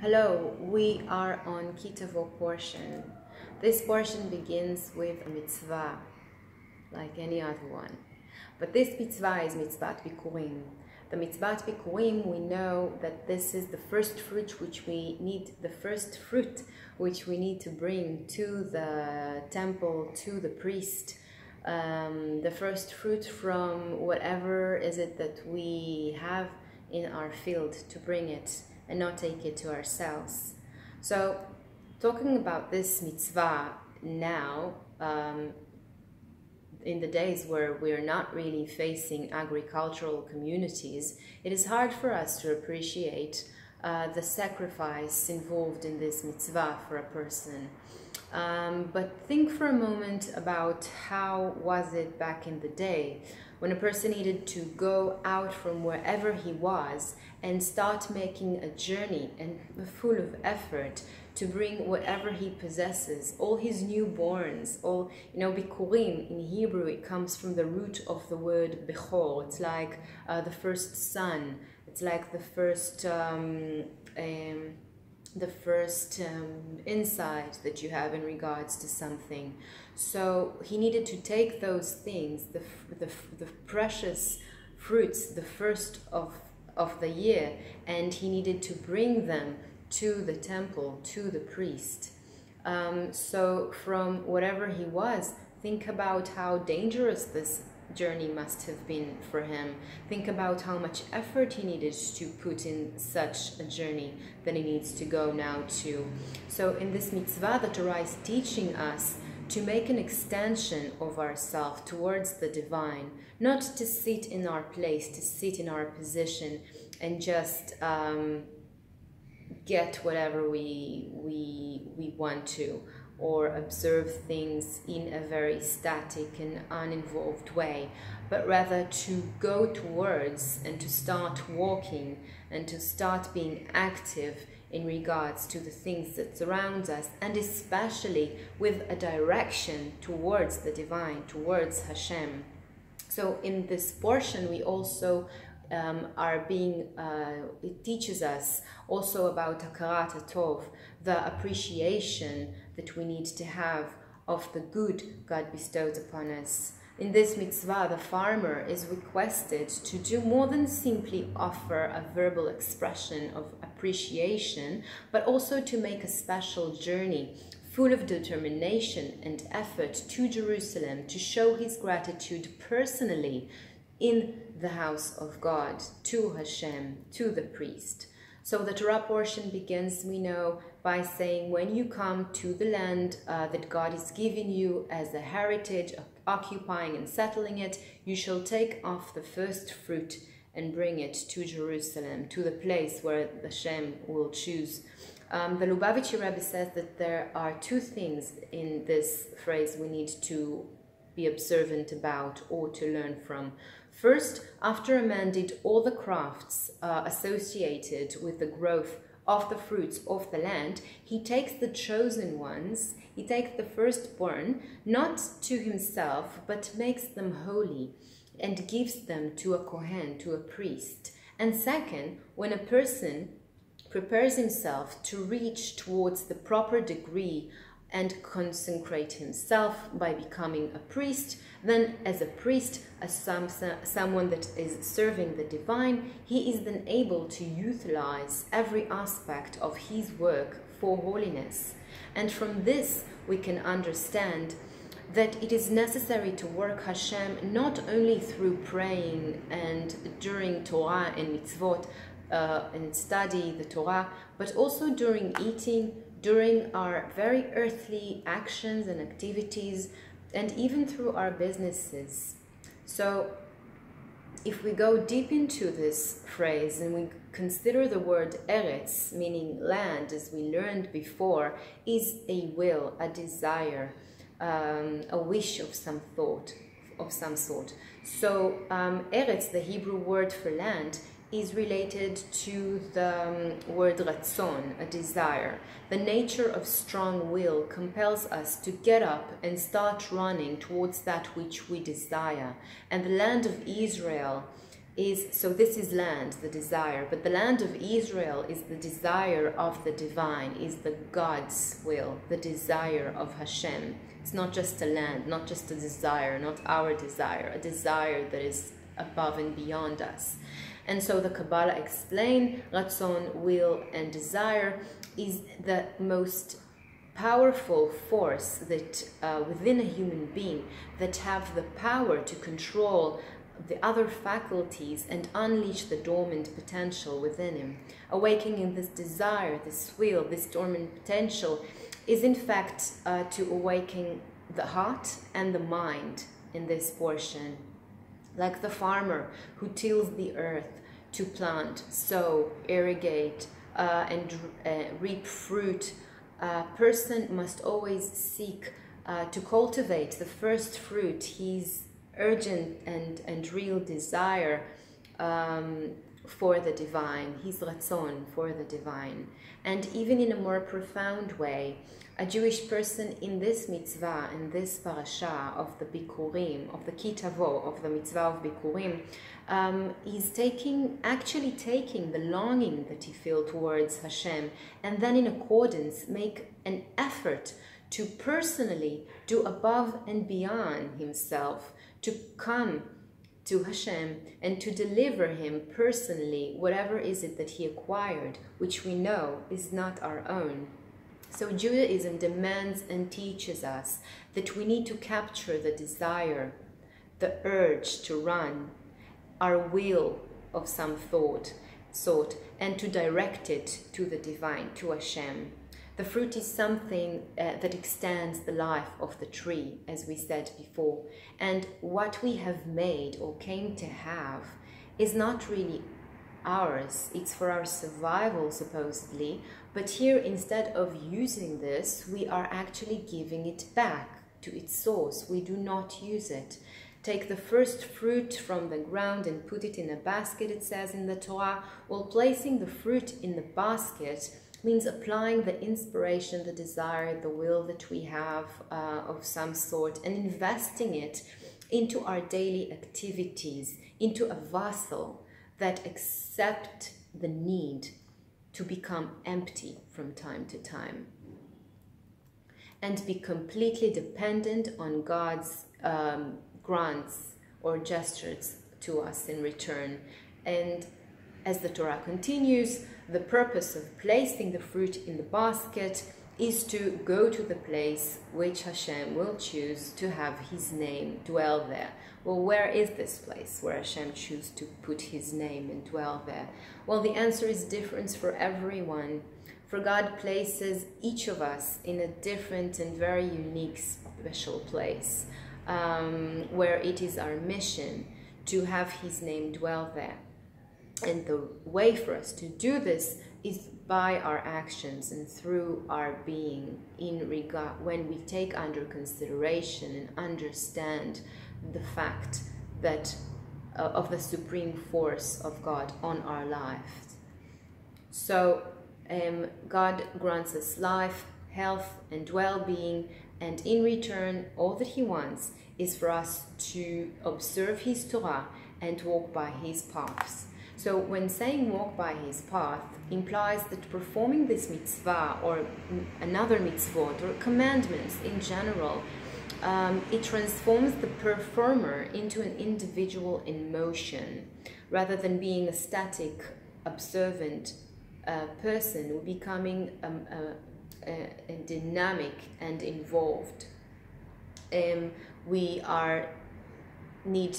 Hello, we are on Ki Tavo portion. This portion begins with a mitzvah, like any other one. But this mitzvah is mitzvat bikurim. The mitzvat bikurim, we know that this is the first fruit which we need, to bring to the temple, to the priest. The first fruit from whatever is it that we have in our field, to bring it and not take it to ourselves. So, talking about this mitzvah now, in the days where we are not really facing agricultural communities, it is hard for us to appreciate the sacrifice involved in this mitzvah for a person. But think for a moment about how was it back in the day, when a person needed to go out from wherever he was and start making a journey and full of effort to bring whatever he possesses, all his newborns, all, bikurim in Hebrew, it comes from the root of the word bechor. It's like the first son. It's like the first insight that you have in regards to something. So he needed to take those things, the precious fruits, the first of the year, and he needed to bring them to the temple, to the priest. So from whatever he was, think about how dangerous this journey must have been for him. Think about how much effort he needed to put in such a journey that he needs to go now to. So in this mitzvah, the Torah is teaching us to make an extension of ourselves towards the divine, not to sit in our place, to sit in our position and just get whatever we want to, or observe things in a very static and uninvolved way, but rather to go towards and to start walking and to start being active in regards to the things that surround us, and especially with a direction towards the divine, towards Hashem. So in this portion we also it teaches us also about hakarat hatov, the appreciation that we need to have of the good God bestows upon us. In this mitzvah, the farmer is requested to do more than simply offer a verbal expression of appreciation, but also to make a special journey full of determination and effort to Jerusalem to show his gratitude personally in the house of God, to Hashem, to the priest. So the Torah portion begins, we know, by saying, when you come to the land that God is giving you as a heritage, occupying and settling it, you shall take off the first fruit and bring it to Jerusalem, to the place where Hashem will choose. The Lubavitcher Rebbe says that there are two things in this phrase we need to be observant about or to learn from. First, after a man did all the crafts associated with the growth of the fruits of the land, he takes the chosen ones, he takes the firstborn, not to himself, but makes them holy and gives them to a kohen, to a priest. And second, when a person prepares himself to reach towards the proper degree and consecrate himself by becoming a priest, then as a priest, as someone that is serving the divine, he is then able to utilize every aspect of his work for holiness. And from this we can understand that it is necessary to work Hashem not only through praying and during Torah and mitzvot and study the Torah, but also during eating, during our very earthly actions and activities, and even through our businesses. So if we go deep into this phrase and we consider the word eretz, meaning land, as we learned before, is a will, a desire, a wish of some sort. So eretz, the Hebrew word for land, is related to the word ratzon, a desire. The nature of strong will compels us to get up and start running towards that which we desire. And the land of Israel so this is land, the desire, but the land of Israel is the desire of the divine, is the God's will, the desire of Hashem. It's not just a land, not just a desire, not our desire, a desire that is above and beyond us. And so the Kabbalah explain Ratzon, will, and desire is the most powerful force that within a human being that have the power to control the other faculties and unleash the dormant potential within him. Awakening this desire, this will, this dormant potential is in fact to awaken the heart and the mind in this portion. Like the farmer who tills the earth to plant, sow, irrigate, and reap fruit, a person must always seek to cultivate the first fruit, his urgent and real desire for the divine, his ratzon for the divine. And even in a more profound way, a Jewish person in this mitzvah, in this parasha of the Bikurim, of the Ki Tavo, of the mitzvah of Bikurim, is actually taking the longing that he feels towards Hashem, and then in accordance make an effort to personally do above and beyond himself, to come to Hashem and to deliver him personally whatever is it that he acquired, which we know is not our own. So Judaism demands and teaches us that we need to capture the desire, the urge to run, our will of some sort, and to direct it to the divine, to Hashem. The fruit is something that extends the life of the tree, as we said before. And what we have made or came to have is not really ours. It's for our survival, supposedly. But here, instead of using this, we are actually giving it back to its source. We do not use it. Take the first fruit from the ground and put it in a basket, it says in the Torah. Well, placing the fruit in the basket means applying the inspiration, the desire, the will that we have of some sort, and investing it into our daily activities, into a vessel that accepts the need to become empty from time to time and be completely dependent on God's grants or gestures to us in return. And as the Torah continues, the purpose of placing the fruit in the basket is to go to the place which Hashem will choose to have his name dwell there. Well, where is this place where Hashem chooses to put his name and dwell there? Well, the answer is different for everyone. For God places each of us in a different and very unique, special place, where it is our mission to have his name dwell there. And the way for us to do this is by our actions and through our being, in regard when we take under consideration and understand the fact that of the supreme force of God on our lives. So God grants us life, health, and well-being, and in return, all that he wants is for us to observe his Torah and walk by his paths. So when saying walk by his path implies that performing this mitzvah or another mitzvot or commandments in general, it transforms the performer into an individual in motion. Rather than being a static, observant person, we're becoming a dynamic and involved. We are need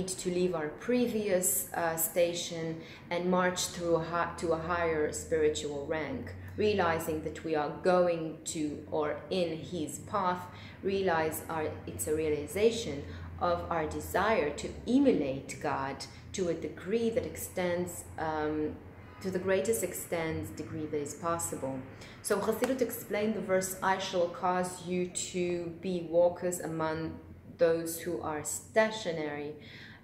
to leave our previous station and march through to a higher spiritual rank, realizing that we are going to or in his path. It's a realization of our desire to emulate God to a degree that extends to the greatest degree that is possible. So Chassidut explained the verse, I shall cause you to be walkers among those who are stationary,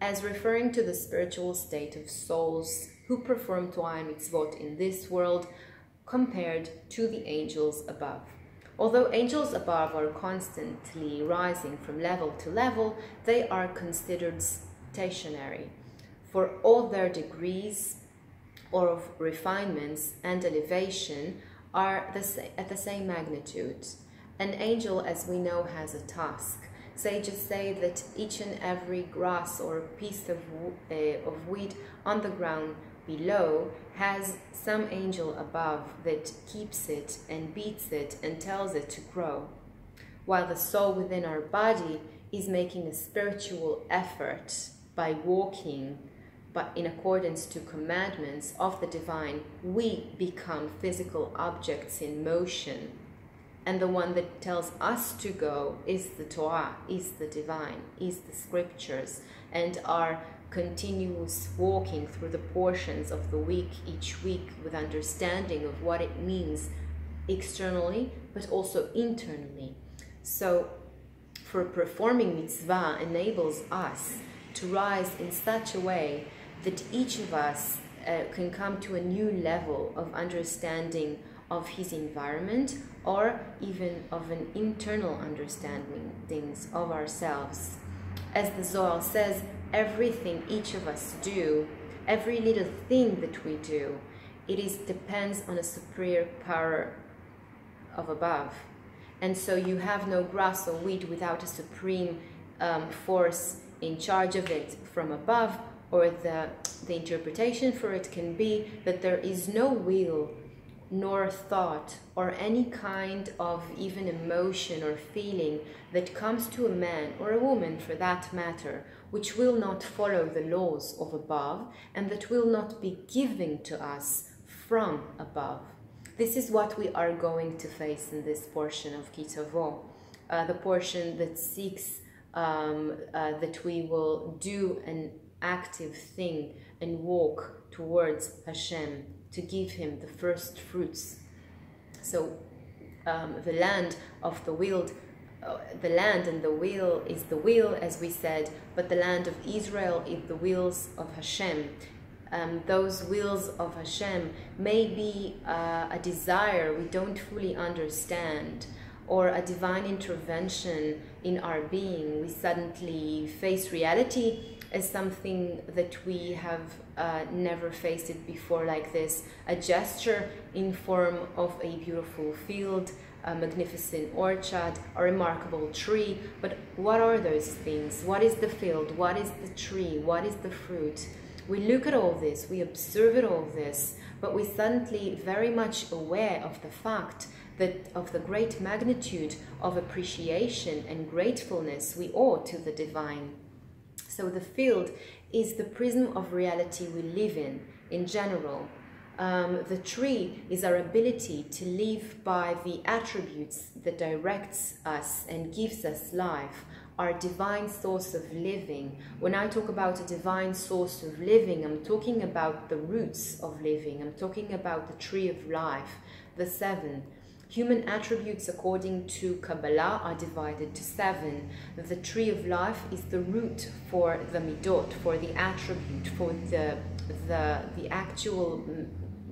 as referring to the spiritual state of souls who perform Torah and mitzvot in this world compared to the angels above. Although angels above are constantly rising from level to level, they are considered stationary. for all their degrees or of refinements and elevation are at the same magnitude. An angel, as we know, has a task. Sages say that each and every grass or piece of wheat on the ground below has some angel above that keeps it and beats it and tells it to grow, while the soul within our body is making a spiritual effort by walking but in accordance to commandments of the divine. We become physical objects in motion, and the one that tells us to go is the Torah, is the divine, is the scriptures, and our continuous walking through the portions of the week each week with understanding of what it means externally but also internally. So for performing mitzvah enables us to rise in such a way that each of us can come to a new level of understanding of his environment, or even of an internal understanding things of ourselves. As the Zohar says, everything each of us do, every little thing that we do, depends on a superior power of above. And so you have no grass or wheat without a supreme force in charge of it from above, or the interpretation for it can be that there is no will nor thought or any kind of even emotion or feeling that comes to a man or a woman for that matter, which will not follow the laws of above and that will not be given to us from above. This is what we are going to face in this portion of Ki Tavo, the portion that seeks that we will do an active thing and walk towards Hashem, to give him the first fruits. So the land of the wheel, the land and the wheel is the wheel, as we said, but the land of Israel is the wheels of Hashem. Those wheels of Hashem may be a desire we don't fully understand, or a divine intervention in our being. We suddenly face reality as something that we have never faced it before like this, a gesture in form of a beautiful field, a magnificent orchard, a remarkable tree. But what are those things? What is the field? What is the tree? What is the fruit? We look at all this, we observe it all this, but we suddenly very much aware of the fact that of the great magnitude of appreciation and gratefulness we owe to the divine. So the field is the prism of reality we live in general. The tree is our ability to live by the attributes that directs us and gives us life, our divine source of living. When I talk about a divine source of living, I'm talking about the roots of living. I'm talking about the tree of life, the seven. Human attributes, according to Kabbalah, are divided to seven. The tree of life is the root for the midot, for the attribute, for the actual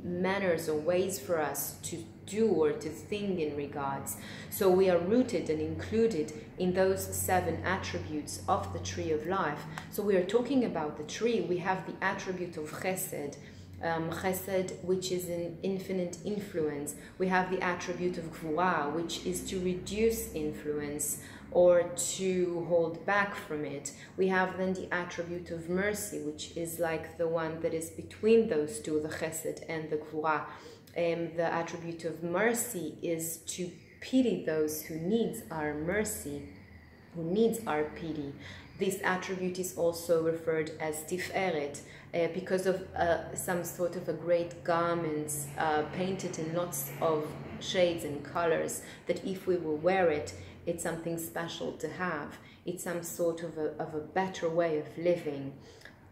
manners or ways for us to do or to think in regards. So we are rooted and included in those seven attributes of the tree of life. So we are talking about the tree. We have the attribute of chesed, chesed, which is an infinite influence. We have the attribute of gvura, which is to reduce influence or to hold back from it. We have then the attribute of mercy, which is like the one that is between those two, the chesed and the gvura. The attribute of mercy is to pity those who needs our mercy, who needs our pity. This attribute is also referred as tiferet, because of some sort of a great garment painted in lots of shades and colors, that if we will wear it, it's something special to have. It's some sort of a better way of living.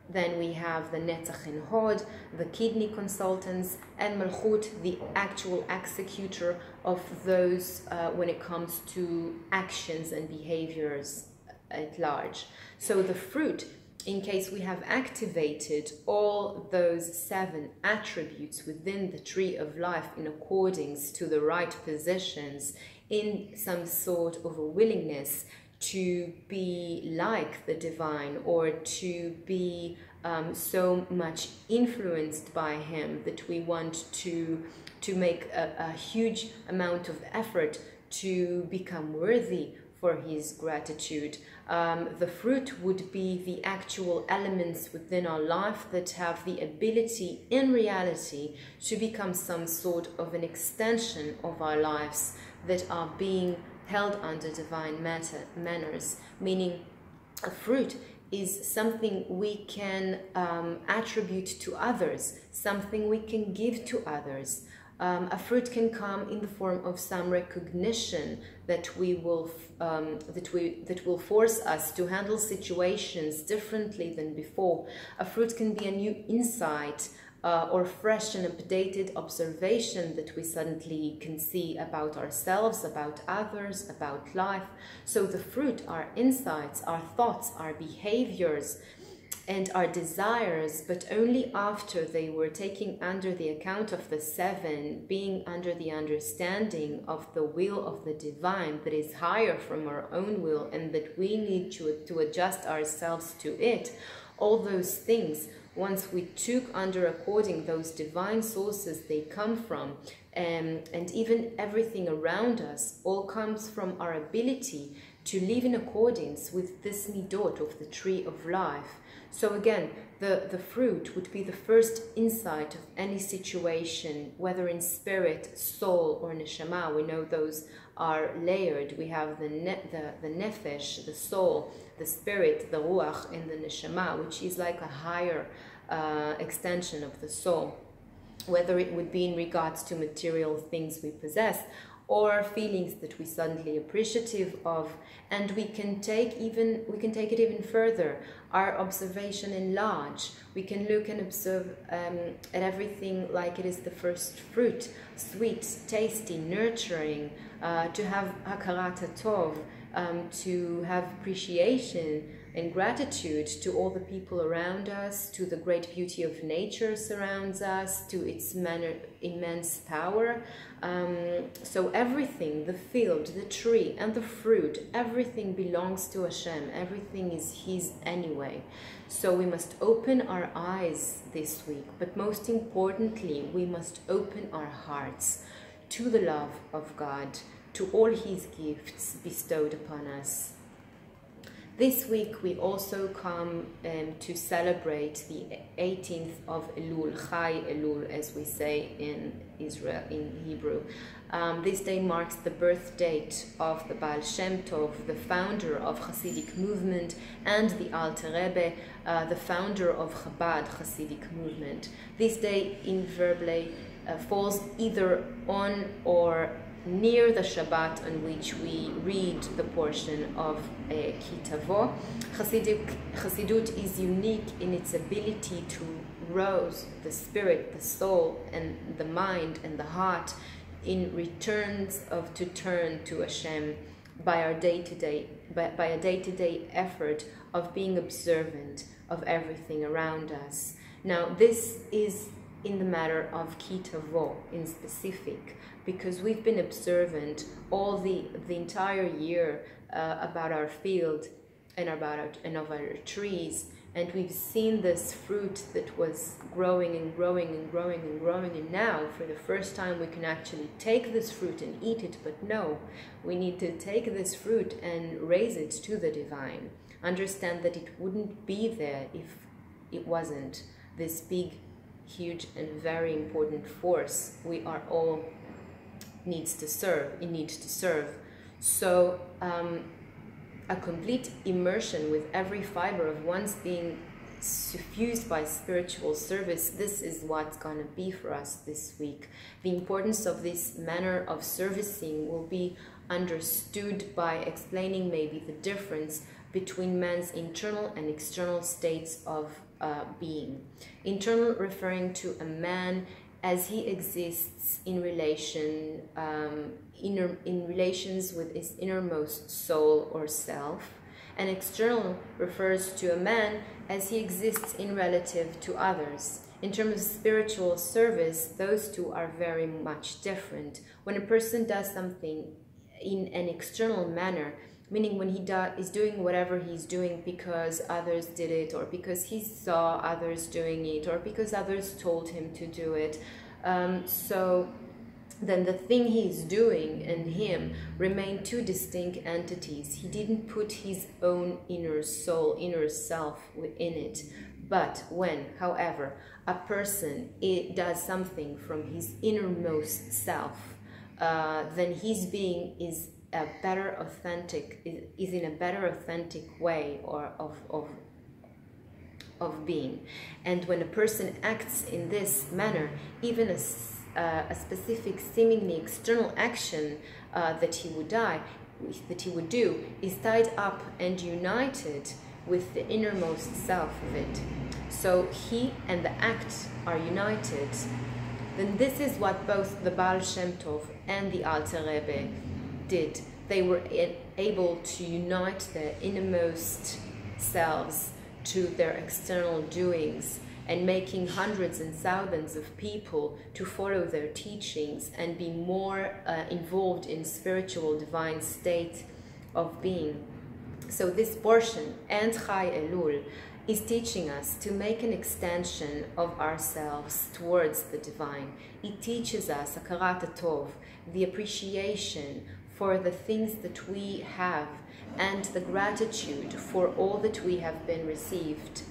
Then we have the Netzach and Hod, the kidney consultants, and Malchut, the actual executor of those when it comes to actions and behaviors at large. So the fruit, in case we have activated all those seven attributes within the tree of life in accordance to the right positions, in some sort of a willingness to be like the divine, or to be so much influenced by him that we want to make a huge amount of effort to become worthy for his gratitude. The fruit would be the actual elements within our life that have the ability in reality to become some sort of an extension of our lives that are being held under divine manners, meaning a fruit is something we can attribute to others, something we can give to others. A fruit can come in the form of some recognition that will force us to handle situations differently than before. A fruit can be a new insight or fresh and updated observation that we suddenly can see about ourselves, about others, about life. So the fruit are insights, our thoughts, our behaviors, and our desires, but only after they were taken under the account of the seven, being under the understanding of the will of the divine that is higher from our own will, and that we need to adjust ourselves to it. All those things, once we took under according those divine sources they come from, and even everything around us, all comes from our ability to live in accordance with this midot of the tree of life. So again, the fruit would be the first insight of any situation, whether in spirit, soul, or neshama. We know those are layered. We have the nefesh, the soul, the spirit, the ruach, and the neshama, which is like a higher extension of the soul, whether it would be in regards to material things we possess or feelings that we suddenly appreciative of. And we can take it even further. Our observation enlarge. We can look and observe at everything like it is the first fruit, sweet, tasty, nurturing, to have hakarat tov, to have appreciation and gratitude to all the people around us, to the great beauty of nature surrounds us, to its immense power. So everything, the field, the tree, and the fruit, everything belongs to Hashem. Everything is His anyway. So we must open our eyes this week, but most importantly, we must open our hearts to the love of God, to all His gifts bestowed upon us. This week we also come to celebrate the 18th of Elul, Chai Elul, as we say in Israel, in Hebrew. This day marks the birth date of the Baal Shem Tov, the founder of Hasidic movement, and the Alter Rebbe, the founder of Chabad Hasidic movement. This day invariably falls either on or near the Shabbat on which we read the portion of Ki Tavo. Chassidut is unique in its ability to rouse the spirit, the soul, and the mind and the heart in returns to turn to Hashem by a day-to-day effort of being observant of everything around us. Now, this is in the matter of Ki Tavo in specific, because we've been observant all the entire year about our field and of our trees, and we've seen this fruit that was growing and growing and growing and growing, and now for the first time we can actually take this fruit and eat it. But no, we need to take this fruit and raise it to the divine. Understand that it wouldn't be there if it wasn't this big, huge, and very important force we are all needs to serve. So a complete immersion with every fiber of one's being suffused by spiritual service, this is what's going to be for us this week. The importance of this manner of servicing will be understood by explaining maybe the difference between man's internal and external states of being. Internal referring to a man as he exists in relations with his innermost soul or self, and external refers to a man as he exists in relative to others. In terms of spiritual service, those two are very much different. When a person does something in an external manner, meaning when he is doing whatever he's doing because others did it, or because he saw others doing it, or because others told him to do it. So then the thing he's doing and him remain two distinct entities. He didn't put his own inner soul, inner self within it. But when, however, a person does something from his innermost self, then his being is in a better authentic way or of being. And when a person acts in this manner, even a specific seemingly external action that he would do is tied up and united with the innermost self of it. So he and the act are united. Then this is what both the Baal Shem Tov and the Alter Rebbe did. They were able to unite their innermost selves to their external doings, and making hundreds and thousands of people to follow their teachings and be more involved in spiritual divine state of being. So this portion, and Chai Elul, is teaching us to make an extension of ourselves towards the divine. It teaches us Hakarat Tov, the appreciation for the things that we have and the gratitude for all that we have been received.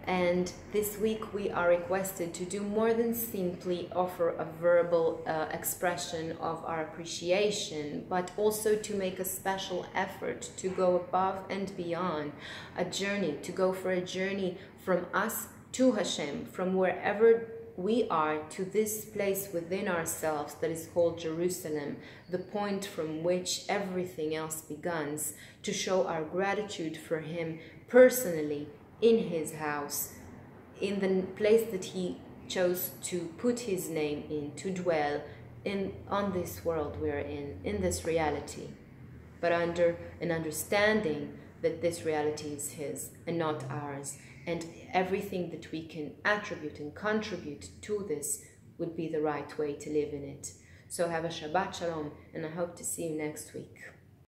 And this week we are requested to do more than simply offer a verbal expression of our appreciation, but also to make a special effort to go above and beyond, a journey, to go for a journey from us to Hashem, from wherever we are to this place within ourselves that is called Jerusalem, the point from which everything else begins, to show our gratitude for Him personally, in His house, in the place that He chose to put His name in, to dwell on this world we're in this reality, but under an understanding that this reality is His and not ours, and everything that we can attribute and contribute to this would be the right way to live in it. So have a Shabbat Shalom, and I hope to see you next week.